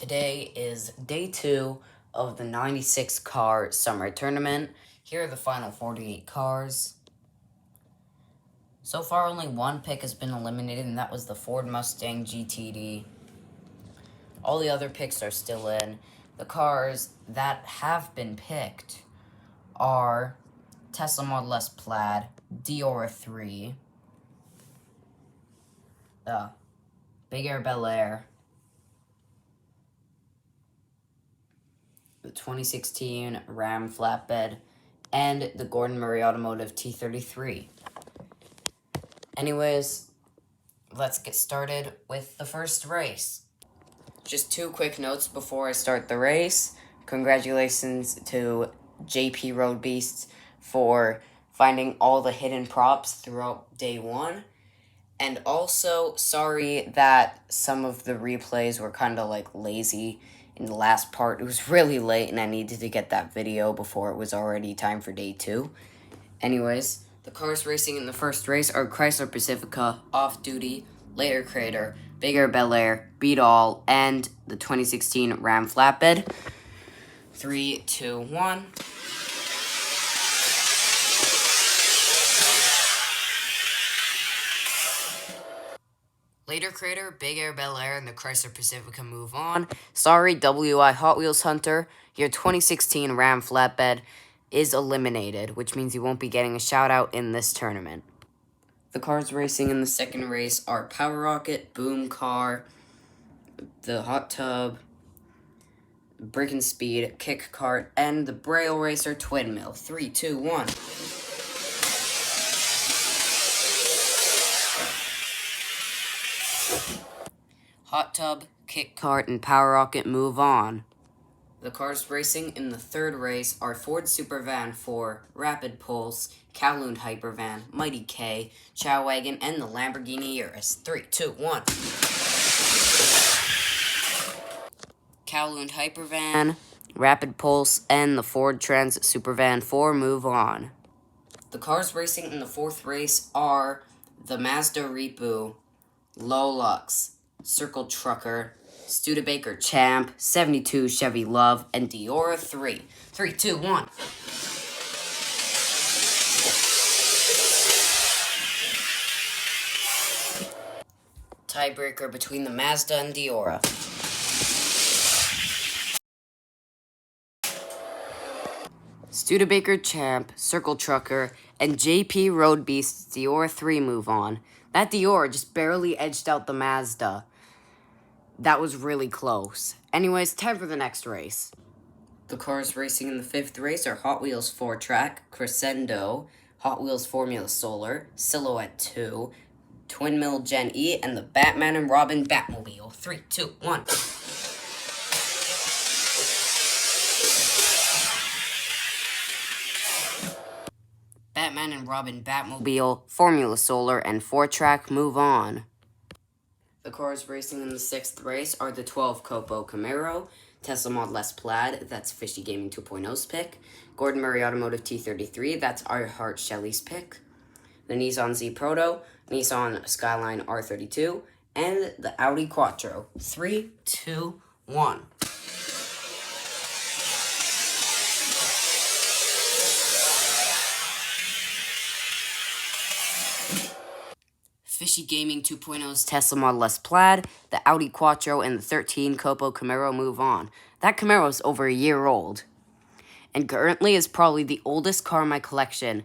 Today is day 2 of the 96 car summer tournament. Here are the final 48 cars. So far, only one pick has been eliminated, and that was the Ford Mustang GTD. All the other picks are still in. The cars that have been picked are Tesla Model S Plaid, Deora 3, Big Air Bel Air, the 2016 Ram Flatbed, and the Gordon Murray Automotive T33. Anyways, let's get started with the first race. Just two quick notes before I start the race. Congratulations to JP Road Beasts for finding all the hidden props throughout day 1. And also, sorry that some of the replays were kind of lazy in the last part. It was really late and I needed to get that video before it was already time for day 2. Anyways, the cars racing in the first race are Chrysler Pacifica, Off Duty, Later Crater, Big Air Bel Air, Beat All, and the 2016 Ram Flatbed. 3, 2, 1. Later Crater, Big Air Bel Air, and the Chrysler Pacifica move on. Sorry, WI Hot Wheels Hunter, your 2016 Ram Flatbed is eliminated, which means you won't be getting a shout out in this tournament. The cars racing in the second race are Power Rocket, Boom Car, the Hot Tub, Brick and Speed, Kick Kart, and the Braille Racer Twin Mill. 3, 2, 1. Hot Tub, Kick Kart, and Power Rocket move on. The cars racing in the third race are Ford Supervan 4, Rapid Pulse, Kowloon Hypervan, Mighty K, Chow Wagon, and the Lamborghini Urus. 3, 2, 1. Kowloon Hypervan, Rapid Pulse, and the Ford Transit Supervan 4 move on. The cars racing in the fourth race are the Mazda Repu, Lolux, Circle Trucker, Studebaker Champ, 72 Chevy Love, and Deora 3. 3, 2, 1. Tiebreaker between the Mazda and Deora. Studebaker Champ, Circle Trucker, and JP Road Beasts Deora 3 move on. That Deora just barely edged out the Mazda. That was really close. Anyways, time for the next race. The cars racing in the fifth race are Hot Wheels 4-Track, Crescendo, Hot Wheels Formula Solar, Silhouette 2, Twin Mill Gen E, and the Batman and Robin Batmobile. 3, 2, 1. Batman and Robin Batmobile, Formula Solar, and 4-Track move on. The cars racing in the sixth race are the 12 Copo Camaro, Tesla Model S Plaid, that's Fishy Gaming 2.0's pick, Gordon Murray Automotive T33, that's I Heart Shelley's pick, the Nissan Z Proto, Nissan Skyline R32, and the Audi Quattro. 3, 2, 1. Fishy Gaming 2.0's Tesla Model S Plaid, the Audi Quattro, and the 13 Copo Camaro move on. That Camaro is over a year old, and currently is probably the oldest car in my collection.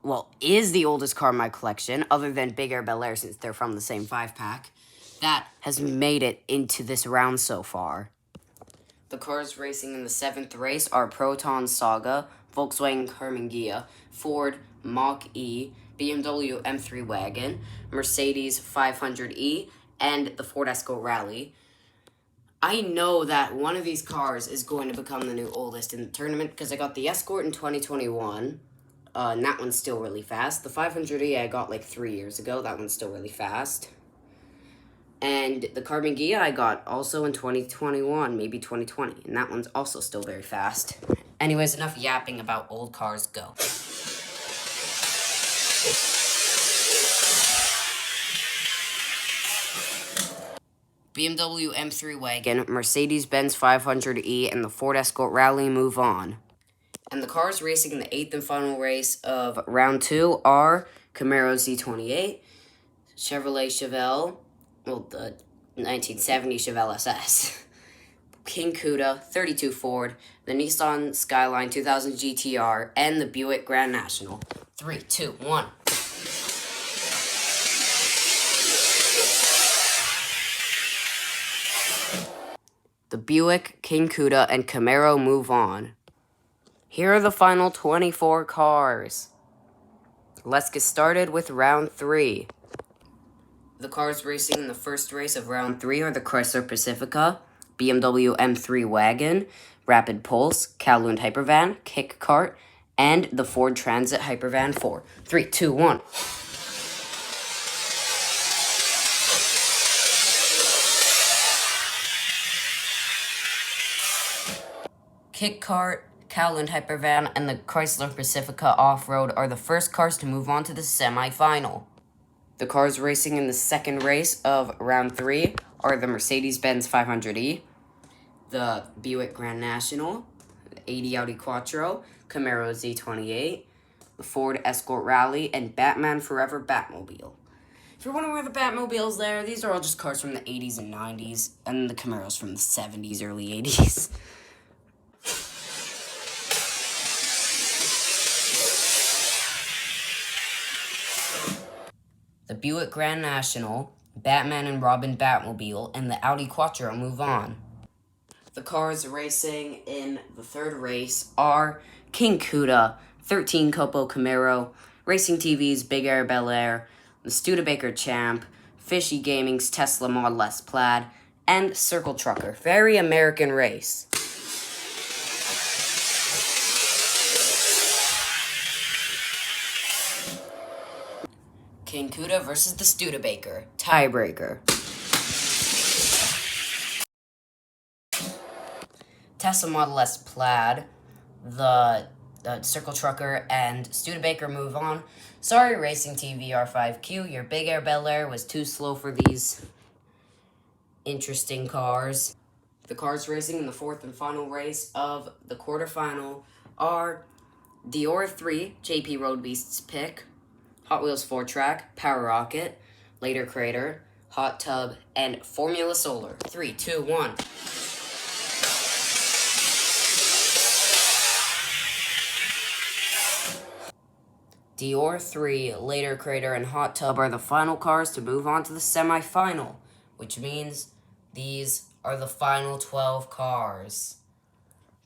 Well, is the oldest car in my collection, other than Big Air Bel Air, since they're from the same 5-pack, that has made it into this round so far. The cars racing in the seventh race are Proton Saga, Volkswagen Karmann Ghia, Ford Mach-E, BMW M3 Wagon, Mercedes 500e, and the Ford Escort Rally. I know that one of these cars is going to become the new oldest in the tournament because I got the Escort in 2021, and that one's still really fast. The 500e I got 3 years ago, that one's still really fast. And the Karmann Ghia I got also in 2021, maybe 2020, and that one's also still very fast. Anyways, enough yapping about old cars, go. BMW M3 Wagon, Mercedes-Benz 500e, and the Ford Escort Rally move on. And the cars racing in the 8th and final race of round 2 are Camaro Z28, Chevrolet Chevelle, the 1970 Chevelle SS, King Cuda, 32 Ford, the Nissan Skyline 2000 GTR, and the Buick Grand National. 3, 2, 1. The Buick, King Cuda, and Camaro move on. Here are the final 24 cars. Let's get started with round 3. The cars racing in the first race of round 3 are the Chrysler Pacifica, BMW M3 Wagon, Rapid Pulse, Kowloon Hypervan, Kick Kart, and the Ford Transit Hypervan 4. 3, 2, 1. Kick Kart, Kowloon Hypervan, and the Chrysler Pacifica Off-Road are the first cars to move on to the semi-final. The cars racing in the second race of round 3 are the Mercedes-Benz 500e, the Buick Grand National, the 80 Audi Quattro, Camaro Z28, the Ford Escort Rally, and Batman Forever Batmobile. If you're wondering where the Batmobile's there, these are all just cars from the 80s and 90s, and the Camaros from the 70s, early 80s. The Buick Grand National, Batman and Robin Batmobile, and the Audi Quattro move on. The cars racing in the third race are King Cuda, 13 Copo Camaro, Racing TV's Big Air Bel Air, the Studebaker Champ, Fishy Gaming's Tesla Model S Plaid, and Circle Trucker. Very American race. King Cuda versus the Studebaker. Tiebreaker. Tesla Model S Plaid, the Circle Trucker, and Studebaker move on. Sorry, Racing TV R5Q, your Big Air Bel Air was too slow for these interesting cars. The cars racing in the fourth and final race of the quarterfinal are Dior 3, JP Road Beast's pick, Hot Wheels 4-Track, Power Rocket, Later Crater, Hot Tub, and Formula Solar. 3, 2, 1. Dior 3, Later Crater, and Hot Tub are the final cars to move on to the semi-final, which means these are the final 12 cars.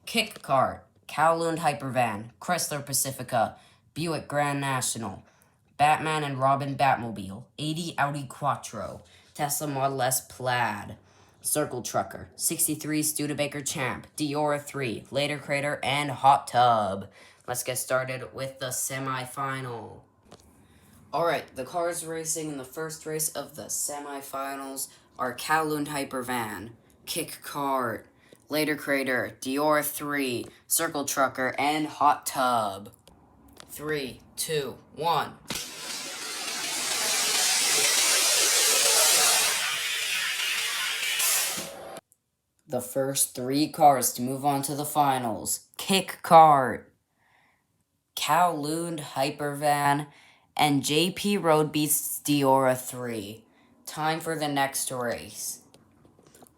Kick Kart, Kowloon Hypervan, Chrysler Pacifica, Buick Grand National, Batman and Robin Batmobile, 80 Audi Quattro, Tesla Model S Plaid, Circle Trucker, 63 Studebaker Champ, Dior 3, Later Crater, and Hot Tub. Let's get started with the semi-final. Alright, the cars racing in the first race of the semi-finals are Kowloon Hypervan, Kick Kart, Later Crater, Dior 3, Circle Trucker, and Hot Tub. 3, 2, 1. The first 3 cars to move on to the finals: Kick Kart, Kowloon Hypervan, and JP Road Beast's Dior 3. Time for the next race.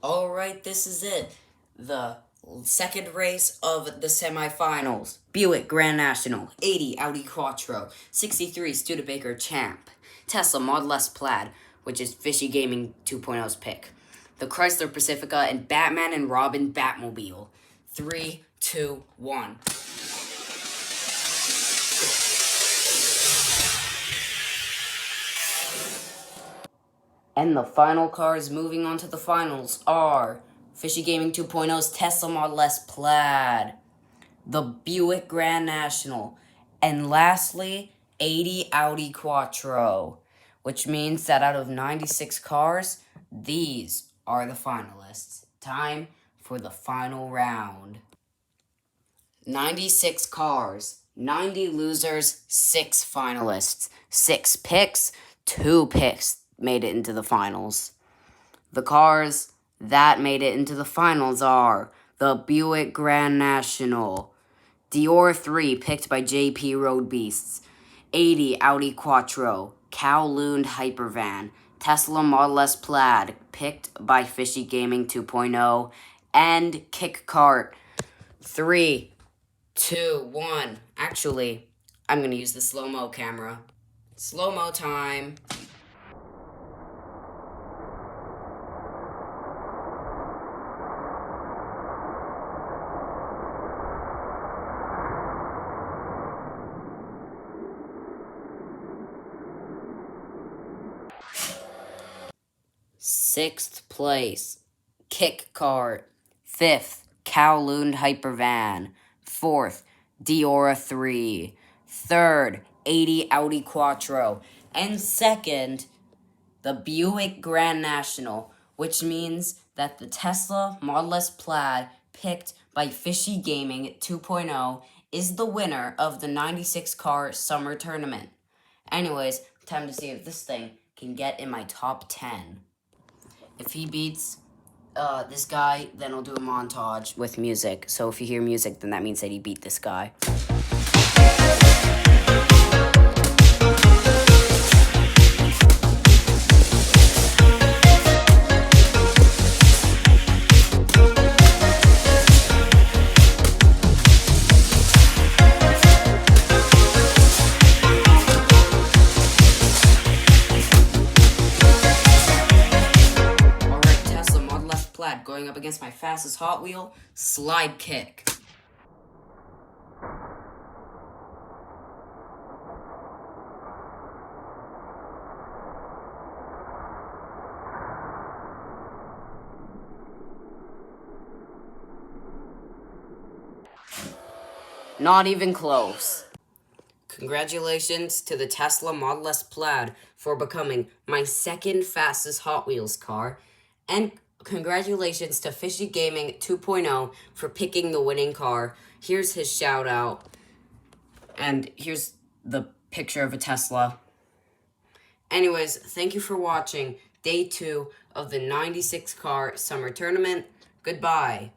Alright, this is it. The second race of the semifinals. Buick Grand National, 80 Audi Quattro, 63 Studebaker Champ, Tesla Model S Plaid, which is Fishy Gaming 2.0's pick, the Chrysler Pacifica, and Batman and Robin Batmobile. 3, 2, 1. And the final cars moving on to the finals are Fishy Gaming 2.0's Tesla Model S Plaid, the Buick Grand National, and lastly, 80 Audi Quattro, which means that out of 96 cars, these are the finalists. Time for the final round. 96 cars, 90 losers, 6 finalists, 6 picks, 2 picks made it into the finals. The cars that made it into the finals are the Buick Grand National, Dior 3 picked by JP Road Beasts, 80 Audi Quattro, Kowloon Hypervan, Tesla Model S Plaid picked by Fishy Gaming 2.0, and Kick Kart. 3, 2, 1. Actually, I'm going to use the slow-mo camera. Slow-mo time. Sixth place, Kick Kart. Fifth, Kowloon Hypervan. Fourth, Diora 3. Third, 80 Audi Quattro. And second, the Buick Grand National, which means that the Tesla Model S Plaid picked by Fishy Gaming 2.0 is the winner of the 96 car summer tournament. Anyways, time to see if this thing can get in my top 10. If he beats this guy, then I'll do a montage with music. So if you hear music, then that means that he beat this guy. Going up against my fastest Hot Wheel, Slide Kick. Not even close. Congratulations to the Tesla Model S Plaid for becoming my second fastest Hot Wheels car, and congratulations to Fishy Gaming 2.0 for picking the winning car. Here's his shout out. And here's the picture of a Tesla. Anyways, thank you for watching day 2 of the 96 car summer tournament. Goodbye.